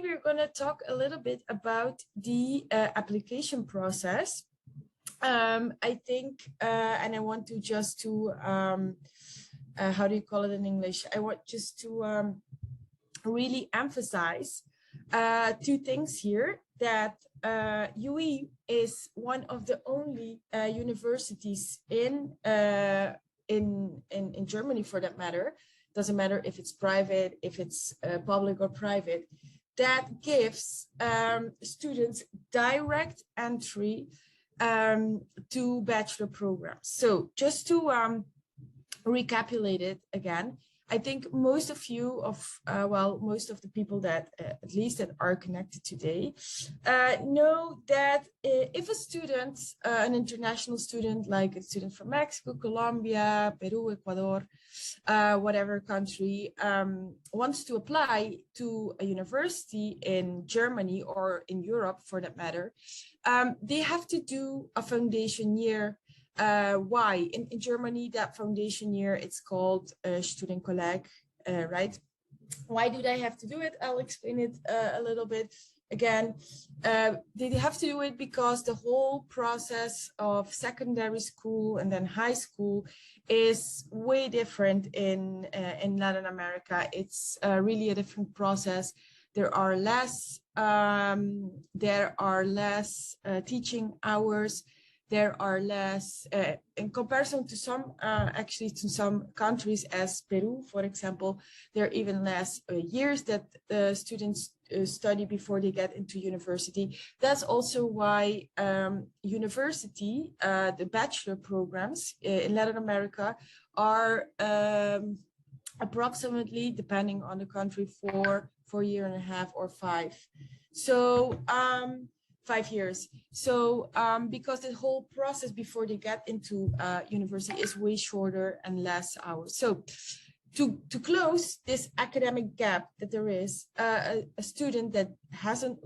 We're going to talk a little bit about the application process. I think, and I want to just to, how do you call it in English? I want just to really emphasize two things here, that UE is one of the only universities in Germany, for that matter. Doesn't matter if it's private, if it's public or private, that gives students direct entry to bachelor programs. So just to recapitulate it again, I think most of you most of the people that at least that are connected today know that if a student, an international student, like a student from Mexico, Colombia, Peru, Ecuador, whatever country, wants to apply to a university in Germany or in Europe for that matter, they have to do a foundation year. Why? In Germany, that foundation year, it's called Studienkolleg, right? Why do they have to do it? I'll explain it a little bit. Again, they have to do it because the whole process of secondary school and then high school is way different in Latin America. It's really a different process. There are less teaching hours. There are less, in comparison to some, actually to some countries as Peru, for example, there are even less years that the students study before they get into university. That's also why university, the bachelor programs in Latin America are approximately, depending on the country, 4 year and a half or 5. So 5 years. So because the whole process before they get into university is way shorter and less hours. So to close this academic gap that there is, a student that hasn't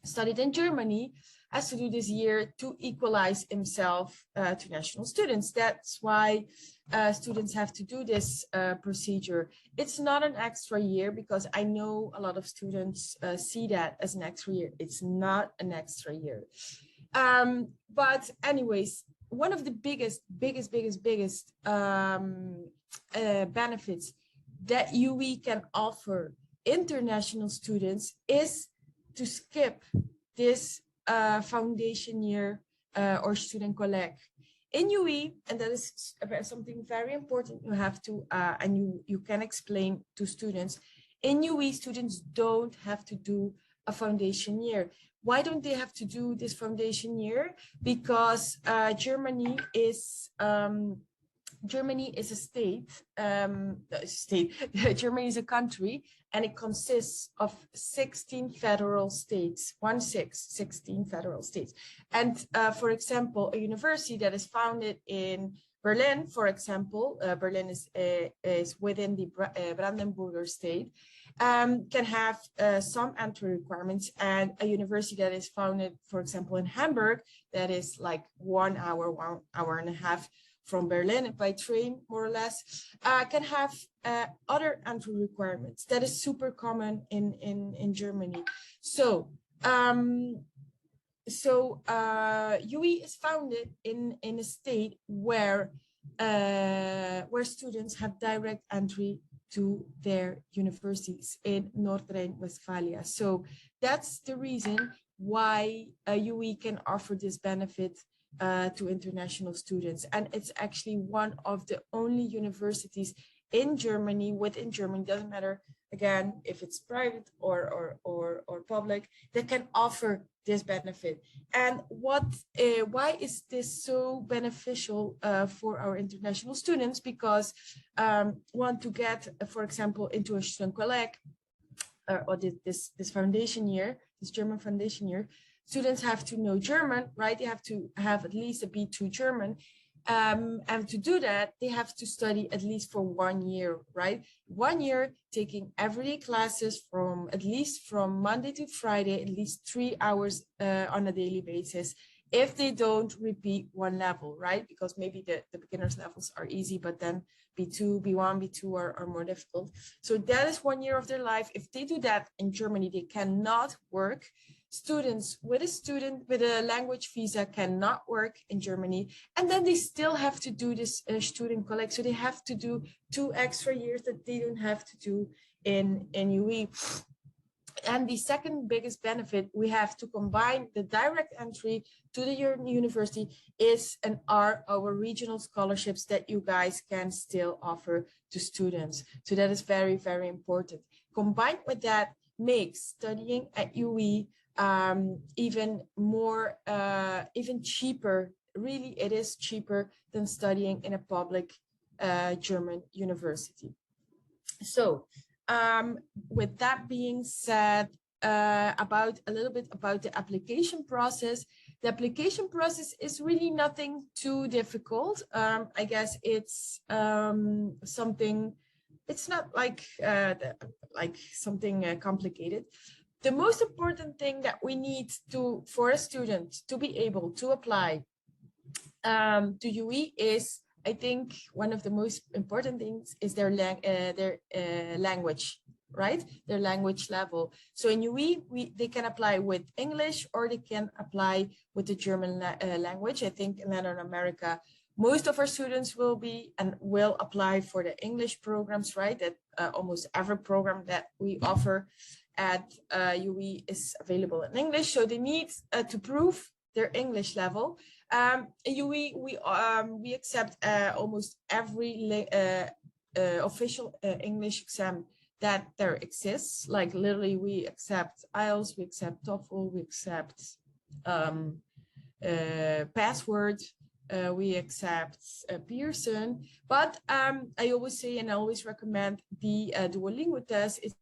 studied in Germany has to do this year to equalize himself to national students. That's why students have to do this procedure. It's not an extra year, because I know a lot of students see that as an extra year. It's not an extra year. But anyways, one of the biggest benefits that UE can offer international students is to skip this foundation year or Studienkolleg. In UE, and that is something very important you have to, and you can explain to students, in UE, students don't have to do a foundation year. Why don't they have to do this foundation year? Because Germany is a state, Germany is a country, and it consists of 16 federal states, 16 federal states. And for example, a university that is founded in Berlin, for example, Berlin is within the Brandenburger state, can have some entry requirements, and a university that is founded, for example, in Hamburg, that is like 1 hour and a half from Berlin by train, more or less, can have other entry requirements. That is super common in Germany. So UE is founded in a state where students have direct entry to their universities in North Rhine-Westphalia. So that's the reason why UE can offer this benefit to international students. And it's actually one of the only universities in Germany, within Germany, doesn't matter, again, if it's private or public, that can offer this benefit. And why is this so beneficial for our international students? Because want to get, for example, into a Studienkolleg or this foundation year, this German foundation year, students have to know German, right? They have to have at least a B2 German. And to do that, they have to study at least for 1 year, right? 1 year, taking everyday classes from Monday to Friday, at least 3 hours on a daily basis if they don't repeat one level, right? Because maybe the beginners levels are easy, but then B2, B1, B2 are more difficult. So that is 1 year of their life. If they do that in Germany, they cannot work. Students with a language visa cannot work in Germany. And then they still have to do this student collect. So they have to do 2 extra years that they don't have to do in UE. And the second biggest benefit we have to combine the direct entry to the university is and are our regional scholarships that you guys can still offer to students. So that is very, very important. Combined with that makes studying at UE even more, even cheaper. Really, it is cheaper than studying in a public German university. So with that being said, about a little bit about the application process. The application process is really nothing too difficult. I guess it's something, it's not like something complicated. The most important thing that we need for a student to be able to apply to UE is, I think one of the most important things is their language, right? Their language level. So in UE, they can apply with English or they can apply with the German language. I think in Latin America, most of our students will apply for the English programs, right? That almost every program that we offer at UE is available in English. So they need to prove their English level. We accept almost every official English exam that there exists. Like literally, we accept IELTS, we accept TOEFL, we accept Password, we accept Pearson. But I always say and I always recommend the Duolingo test. It's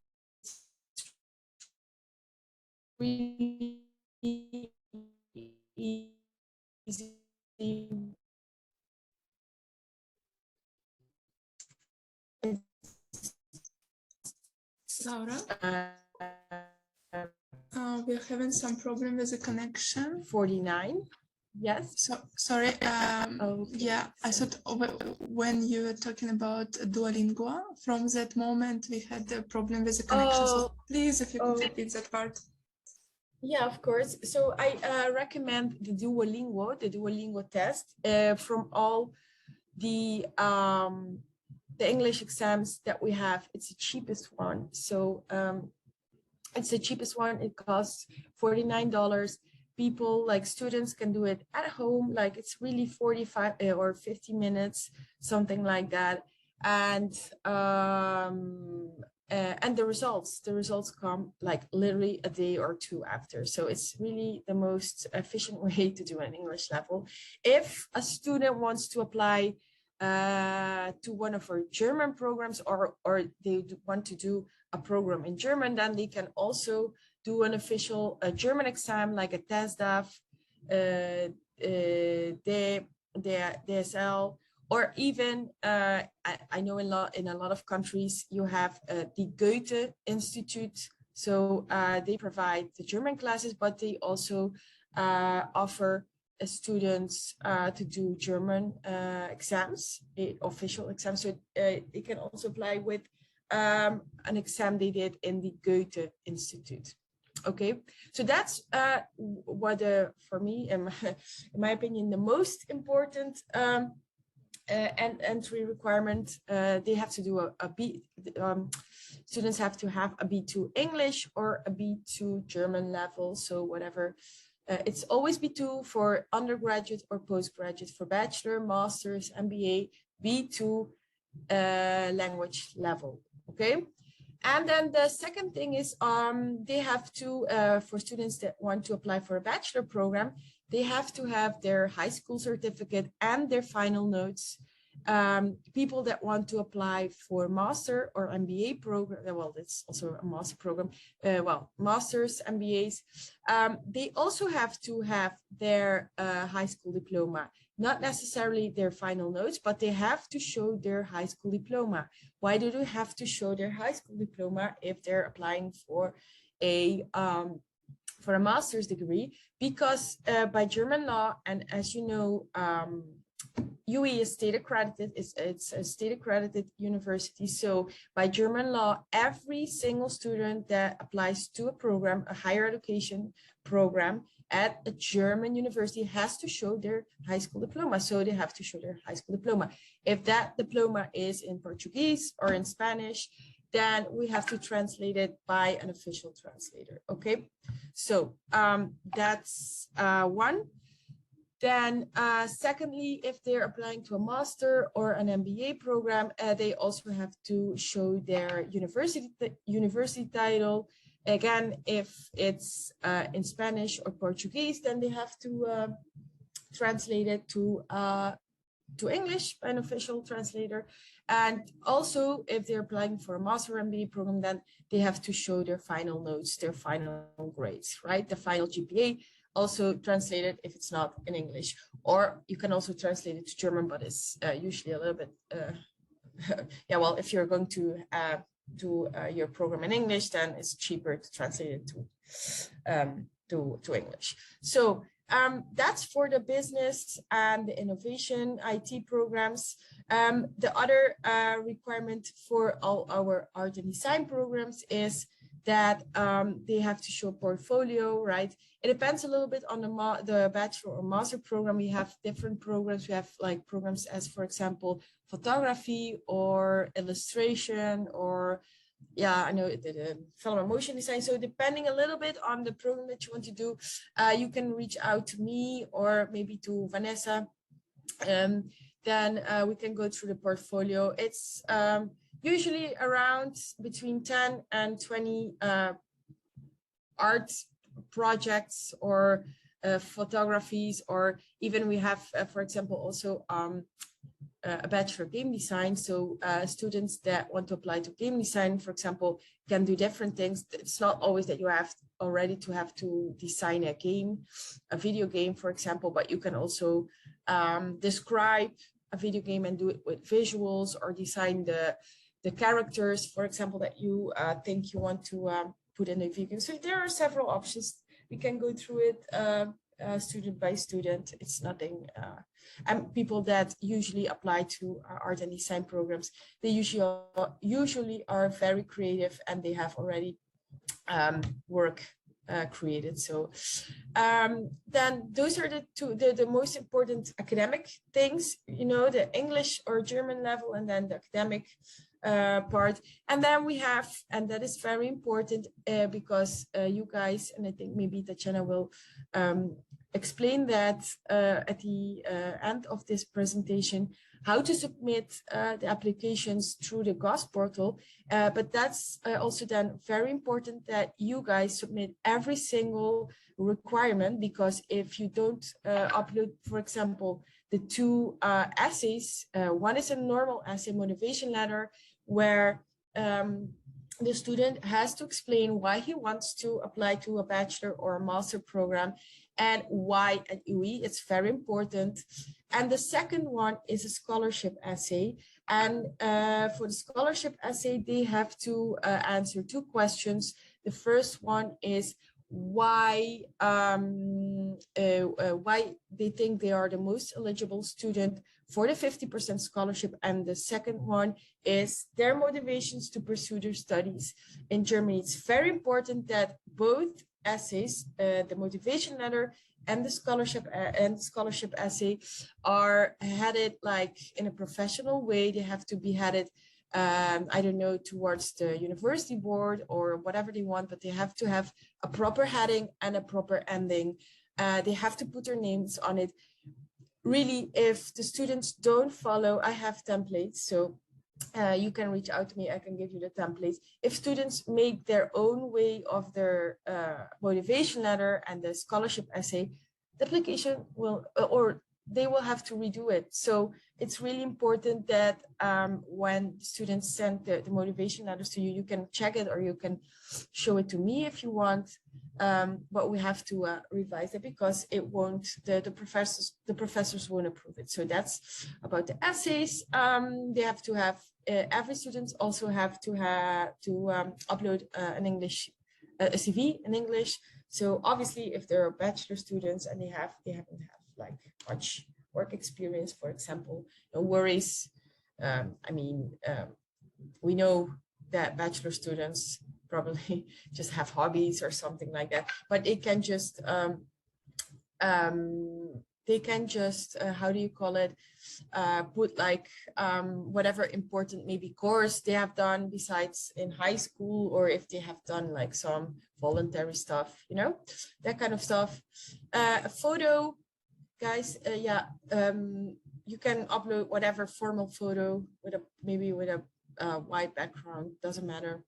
really easy. Laura, we're having some problem with the connection. 49. Yes. So sorry. Yeah, I thought when you were talking about Duolingo, from that moment we had a problem with the connection. So please, if you could repeat that part. Yeah, of course. So I recommend the Duolingo test from all the English exams that we have. It's the cheapest one. So it's the cheapest one. It costs $49. People, like students, can do it at home. Like it's really 45 or 50 minutes, something like that. And the results come like literally a day or two after. So it's really the most efficient way to do an English level. If a student wants to apply to one of our German programs, or they want to do a program in German, then they can also do an official German exam like a TESDAF, DSL, or even I know in a lot of countries you have the Goethe Institute. So they provide the German classes, but they also offer students to do German exams, official exams. So they can also apply with an exam they did in the Goethe Institute. Okay, so that's what for me, in my opinion, the most important and entry requirement. They have to do students have to have a B2 English or a B2 German level. So whatever, it's always B2 for undergraduate or postgraduate. For bachelor, master's, MBA, B2 language level. Okay. And then the second thing is they have to, for students that want to apply for a bachelor program, they have to have their high school certificate and their final notes. People that want to apply for master or MBA program, well, it's also a master program, masters, MBAs, they also have to have their high school diploma. Not necessarily their final notes, but they have to show their high school diploma. Why do they have to show their high school diploma if they're applying for a for a master's degree, because by German law, and as you know, UE is state accredited, it's a state accredited university. So by German law, every single student that applies to a program, a higher education program at a German university, has to show their high school diploma. So they have to show their high school diploma. If that diploma is in Portuguese or in Spanish, then we have to translate it by an official translator. Okay, so that's one. Then secondly, if they're applying to a master or an MBA program, they also have to show their university title. Again, if it's in Spanish or Portuguese, then they have to translate it to English by an official translator. And also, if they're applying for a master MBA program, then they have to show their final notes, their final grades, right? The final GPA, also translated if it's not in English. Or you can also translate it to German, but it's usually a little bit, yeah, well, if you're going to do your program in English, then it's cheaper to translate it to English. So that's for the business and the innovation IT programs. The other requirement for all our art and design programs is that they have to show portfolio, right? It depends a little bit on the bachelor or master program. We have different programs. We have like programs as, for example, photography or illustration, or yeah, I know the film and motion design. So depending a little bit on the program that you want to do, you can reach out to me or maybe to Vanessa. Then we can go through the portfolio. It's usually around between 10 and 20 art projects or photographies, or even we have, for example, also a bachelor game design. So students that want to apply to game design, for example, can do different things. It's not always that you have already to have to design a game, a video game, for example, but you can also describe a video game and do it with visuals, or design the characters, for example, that you think you want to put in a video game. So there are several options. We can go through it student by student. It's nothing. And people that usually apply to art and design programs, they usually are very creative, and they have already work created. So then those are the most important academic things, you know, the English or German level, and then the academic part. And then we have, and that is very important because you guys, and I think maybe Tatjana will explain that at the end of this presentation, how to submit the applications through the GOS portal. But that's also then very important that you guys submit every single requirement, because if you don't upload, for example, the two essays, one is a normal essay motivation letter, where the student has to explain why he wants to apply to a bachelor or a master program and why at UE. It's very important. And the second one is a scholarship essay. And for the scholarship essay, they have to answer two questions. The first one is why they think they are the most eligible student for the 50% scholarship. And the second one is their motivations to pursue their studies in Germany. It's very important that both essays, the motivation letter and the scholarship essay, are headed like in a professional way. They have to be headed, I don't know, towards the university board or whatever they want, but they have to have a proper heading and a proper ending. They have to put their names on it. Really, if the students don't follow, I have templates, so you can reach out to me, I can give you the templates. If students make their own way of their motivation letter and the scholarship essay, the application will, or they will have to redo it. So it's really important that when students send the motivation letters to you, you can check it, or you can show it to me if you want. But we have to revise it, because it won't, the professors won't approve it. So that's about the essays. They have to have, every student also have to upload an English, a CV in English. So obviously, if there are bachelor students and they haven't have like much work experience, for example, no worries. I mean, we know that bachelor students probably just have hobbies or something like that, but it can just they can just how do you call it, put like whatever important maybe course they have done besides in high school, or if they have done like some voluntary stuff, you know, that kind of stuff. A photo, guys, yeah, you can upload whatever formal photo with a maybe with a white background, doesn't matter.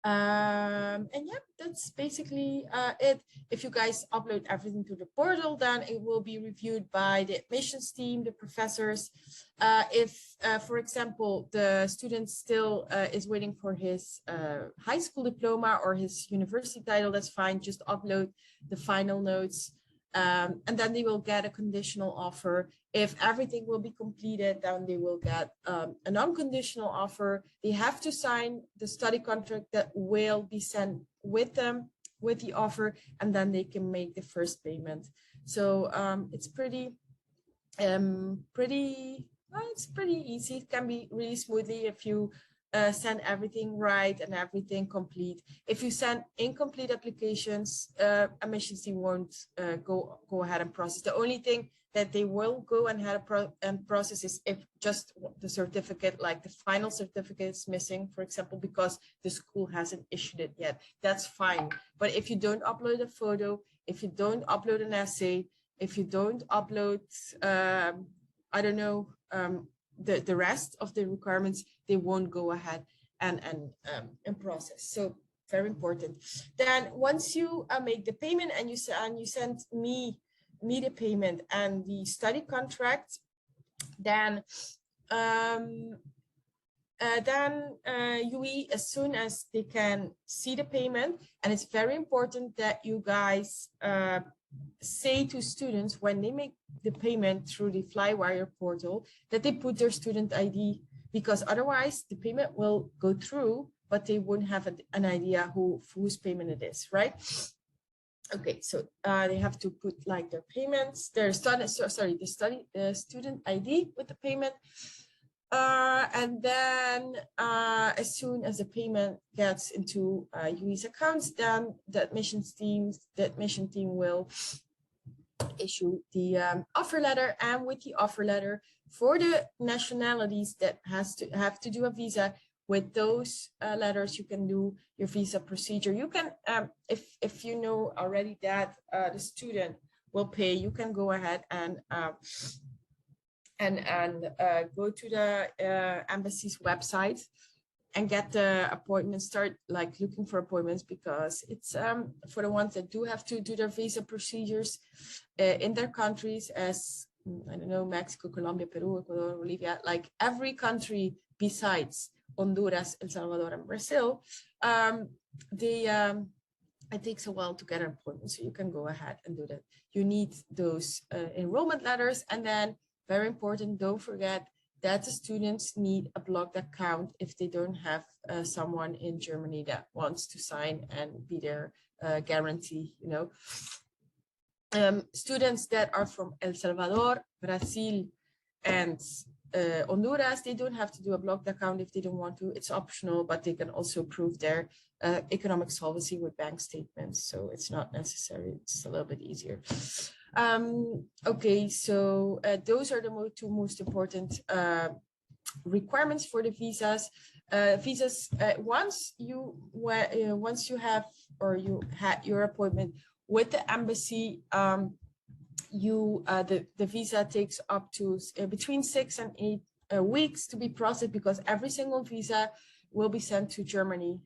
And yeah, that's basically it. If you guys upload everything to the portal, then it will be reviewed by the admissions team, the professors. If, for example, the student still is waiting for his high school diploma or his university title, that's fine. Just upload the final notes. And then they will get a conditional offer. If everything will be completed, then they will get an unconditional offer. They have to sign the study contract that will be sent with them, with the offer, and then they can make the first payment. So it's pretty easy. It can be really smoothly if you send everything right and everything complete. If you send incomplete applications, admissions team won't go ahead and process. The only thing that they will go and process is if just the certificate, like the final certificate, is missing, for example, because the school hasn't issued it yet. That's fine. But if you don't upload a photo, if you don't upload an essay, if you don't upload, I don't know, the rest of the requirements, they won't go ahead and process. So very important. Then once you make the payment and you send me the payment and the study contract, then UE, as soon as they can see the payment, and it's very important that you guys say to students when they make the payment through the Flywire portal that they put their student ID, because otherwise the payment will go through, but they won't have an idea whose payment it is, right? Okay, so they have to put like their payments, their student ID with the payment. And then as soon as the payment gets into UE's accounts, then the admission team will issue the offer letter. And with the offer letter, for the nationalities that have to do a visa, with those letters, you can do your visa procedure. You can, if you know already that the student will pay, you can go ahead and go to the embassy's website and get the appointment, start like looking for appointments, because it's for the ones that do have to do their visa procedures in their countries, as I don't know, Mexico, Colombia, Peru, Ecuador, Bolivia, like every country besides Honduras, El Salvador, and Brazil, it takes a while to get an appointment. So you can go ahead and do that. You need those enrollment letters, and then very important, don't forget that the students need a blocked account if they don't have someone in Germany that wants to sign and be their guarantee, you know. Students that are from El Salvador, Brazil, and Honduras, they don't have to do a blocked account if they don't want to. It's optional, but they can also prove their economic solvency with bank statements. So it's not necessary. It's a little bit easier. Okay, so those are the two most important requirements for the visas. Once you have, or you had your appointment with the embassy, the visa takes up to between 6 and 8 weeks to be processed, because every single visa will be sent to Germany.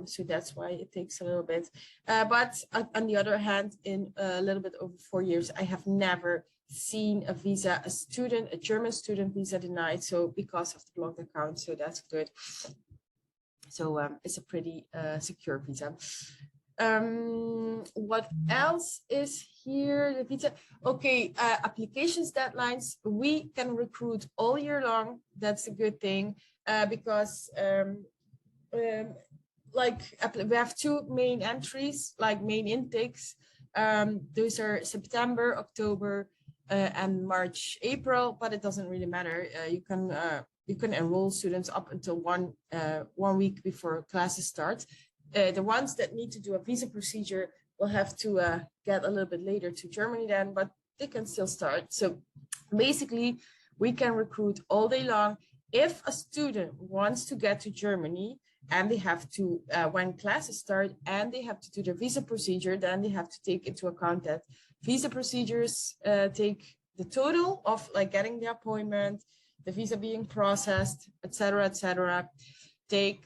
So that's why it takes a little bit. But on the other hand, in a little bit over 4 years, I have never seen a German student visa denied. So because of the blocked account, so that's good. So it's a pretty secure visa. What else is here? The visa. Okay, applications deadlines. We can recruit all year long. That's a good thing, because like, we have two main entries, like main intakes. Those are September, October, and March, April, but it doesn't really matter. You can enroll students up until 1 week before classes start. The ones that need to do a visa procedure will have to get a little bit later to Germany then, but they can still start. So basically, we can recruit all day long. If a student wants to get to Germany and they have to, when classes start and they have to do their visa procedure, then they have to take into account that visa procedures take the total of like getting the appointment, the visa being processed, etc., take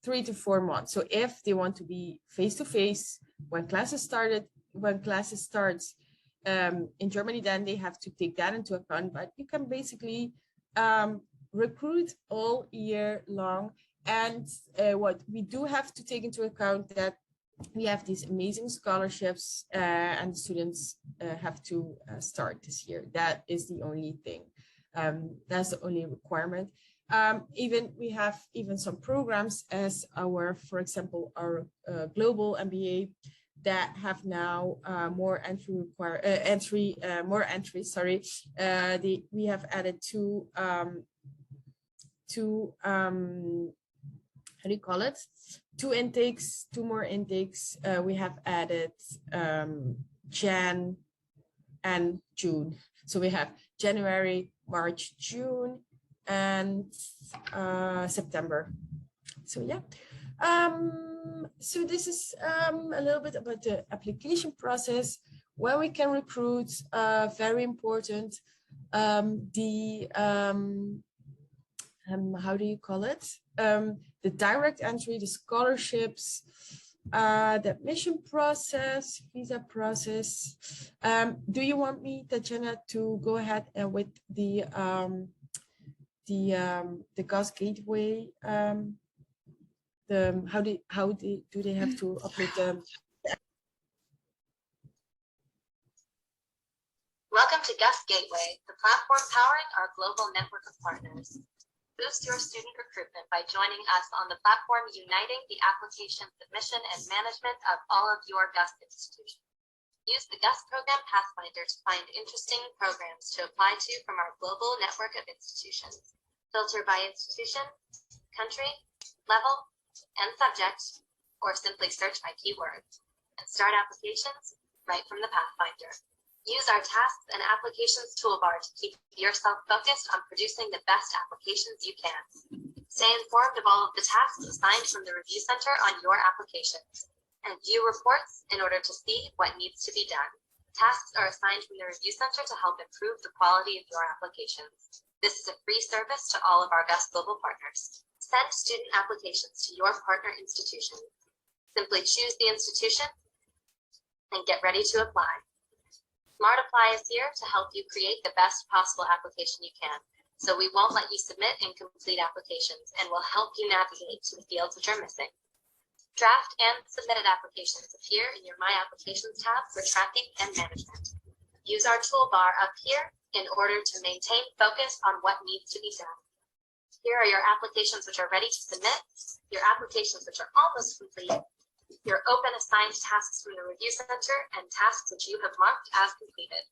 3 to 4 months. So if they want to be face-to-face when classes starts in Germany, then they have to take that into account. But you can basically recruit all year long. And what we do have to take into account that we have these amazing scholarships and students have to start this year. That is the only thing. That's the only requirement. Even we have even some programs as our, for example, our global MBA that have now more entries. Sorry, we have added two. How do you call it? Two more intakes. We have added Jan and June. So we have January, March, June, and September. So yeah. So this is a little bit about the application process, where we can recruit, very important, how do you call it? The direct entry, the scholarships, the admission process, visa process. Do you want me, Tatjana, to go ahead with the GAS Gateway? How do they have to upload them? Welcome to GAS Gateway, the platform powering our global network of partners. Boost your student recruitment by joining us on the platform uniting the application submission and management of all of your GAS institutions. Use the GAS Program Pathfinder to find interesting programs to apply to from our global network of institutions. Filter by institution, country, level, and subject, or simply search by keyword, and start applications right from the Pathfinder. Use our tasks and applications toolbar to keep yourself focused on producing the best applications you can. Stay informed of all of the tasks assigned from the Review Center on your applications, and view reports in order to see what needs to be done. Tasks are assigned from the Review Center to help improve the quality of your applications. This is a free service to all of our GAS Global partners. Send student applications to your partner institution. Simply choose the institution and get ready to apply. Smart Apply is here to help you create the best possible application you can. So we won't let you submit incomplete applications, and will help you navigate to the fields which are missing. Draft and submitted applications appear in your My Applications tab for tracking and management. Use our toolbar up here in order to maintain focus on what needs to be done. Here are your applications which are ready to submit, your applications which are almost complete, your open assigned tasks from the Review Center, and tasks which you have marked as completed.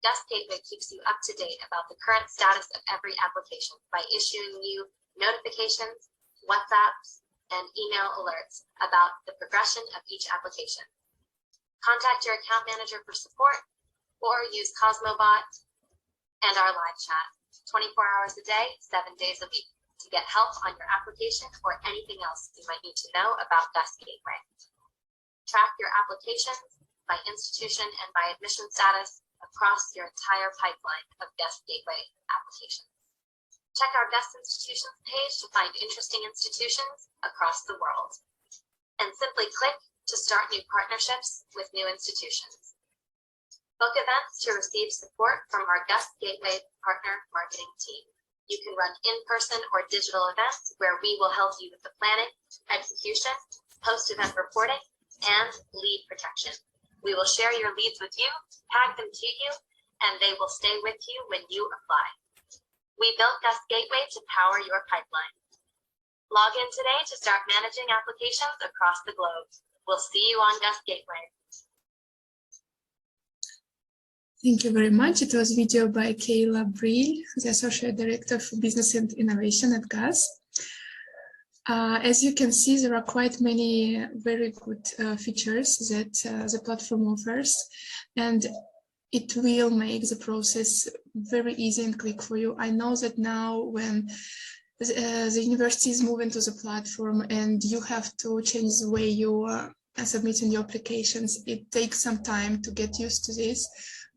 GAS Gateway keeps you up to date about the current status of every application by issuing you notifications, WhatsApps, and email alerts about the progression of each application. Contact your account manager for support, or use Cosmobot and our live chat 24 hours a day, 7 days a week, to get help on your application or anything else you might need to know about GAS Gateway. Track your applications by institution and by admission status across your entire pipeline of GAS Gateway applications. Check our GAS institutions page to find interesting institutions across the world. And simply click to start new partnerships with new institutions. Book events to receive support from our GAS Gateway partner marketing team. You can run in-person or digital events where we will help you with the planning, execution, post-event reporting, and lead protection. We will share your leads with you, tag them to you, and they will stay with you when you apply. We built GAS Gateway to power your pipeline. Log in today to start managing applications across the globe. We'll see you on GAS Gateway. Thank you very much. It was video by Kayla Brill, the Associate Director for Business and Innovation at GAS. As you can see, there are quite many very good features that the platform offers, and it will make the process very easy and quick for you. I know that now when the university is moving to the platform and you have to change the way you are submitting your applications, it takes some time to get used to this.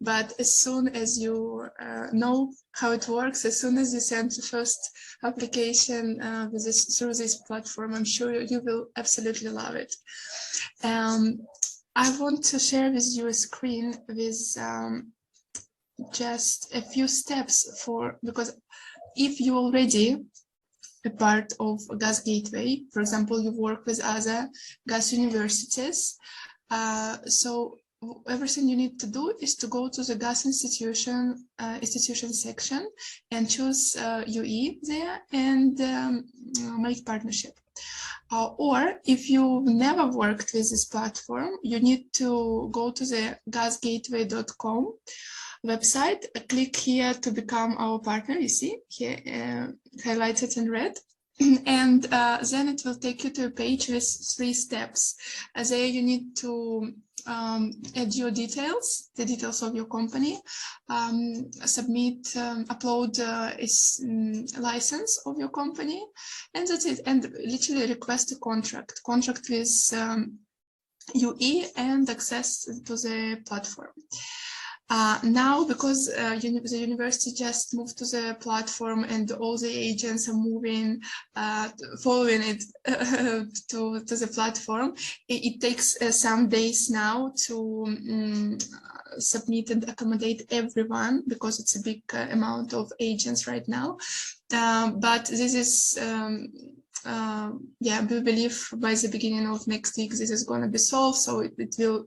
But as soon as you know how it works, as soon as you send the first application through this platform, I'm sure you will absolutely love it. I want to share with you a screen with just a few steps because if you already a part of GAS Gateway, for example, you work with other GAS universities, so everything you need to do is to go to the GAS institution section and choose UE there and make partnership. Or if you've never worked with this platform, you need to go to the gasgateway.com website, click here to become our partner. You see here highlighted in red. And then it will take you to a page with 3 steps. There you need to add your details, the details of your company, submit, upload a license of your company, and that's it. And literally request a contract with UE and access to the platform. Now, because the university just moved to the platform and all the agents are moving, following it to the platform, it takes some days now to submit and accommodate everyone because it's a big amount of agents right now. But this is, we believe by the beginning of next week this is going to be solved, so it will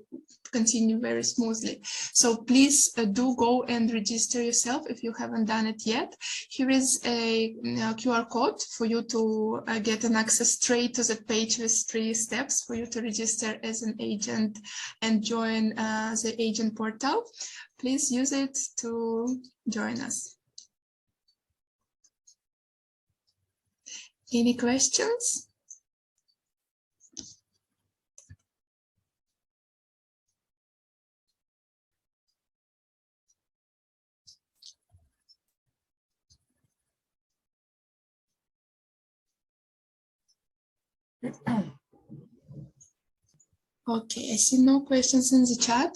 continue very smoothly. So please do go and register yourself if you haven't done it yet. Here is a QR code for you to get an access straight to the page with 3 steps for you to register as an agent and join the agent portal. Please use it to join us. Any questions? Okay, I see no questions in the chat.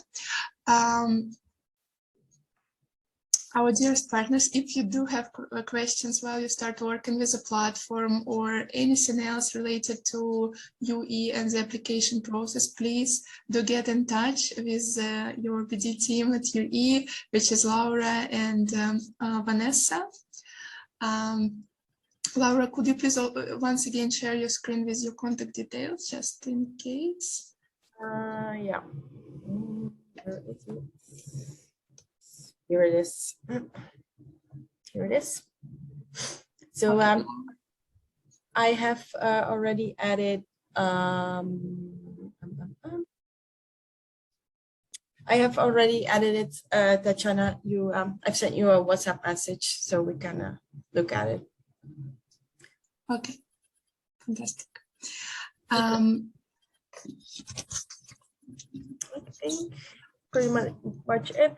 Our dearest partners, if you do have questions while you start working with the platform or anything else related to UE and the application process, please do get in touch with your BD team at UE, which is Laura and Vanessa. Laura, could you please once again share your screen with your contact details, just in case? Yeah. Where is it? Here it is. Here it is. So I have already added. I have already added it, Tatiana. I've sent you a WhatsApp message so we can look at it. Okay, fantastic. I think pretty much it.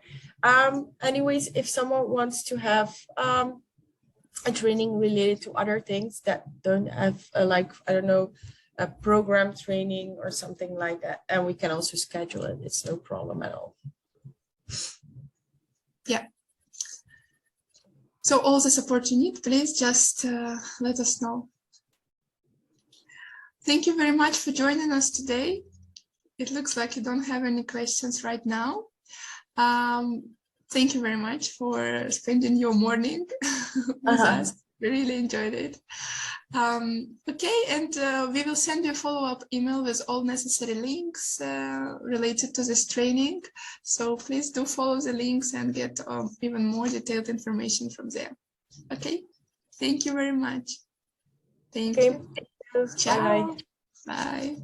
Anyways, if someone wants to have a training related to other things that don't have like, I don't know, a program training or something like that, and we can also schedule it. It's no problem at all. Yeah. So all the support you need, please just let us know. Thank you very much for joining us today. It looks like you don't have any questions right now. Thank you very much for spending your morning with us. We really enjoyed it. Okay, and we will send you a follow-up email with all necessary links related to this training. So please do follow the links and get even more detailed information from there. Okay, thank you very much. Thank Okay. you. Ciao. Bye. Bye.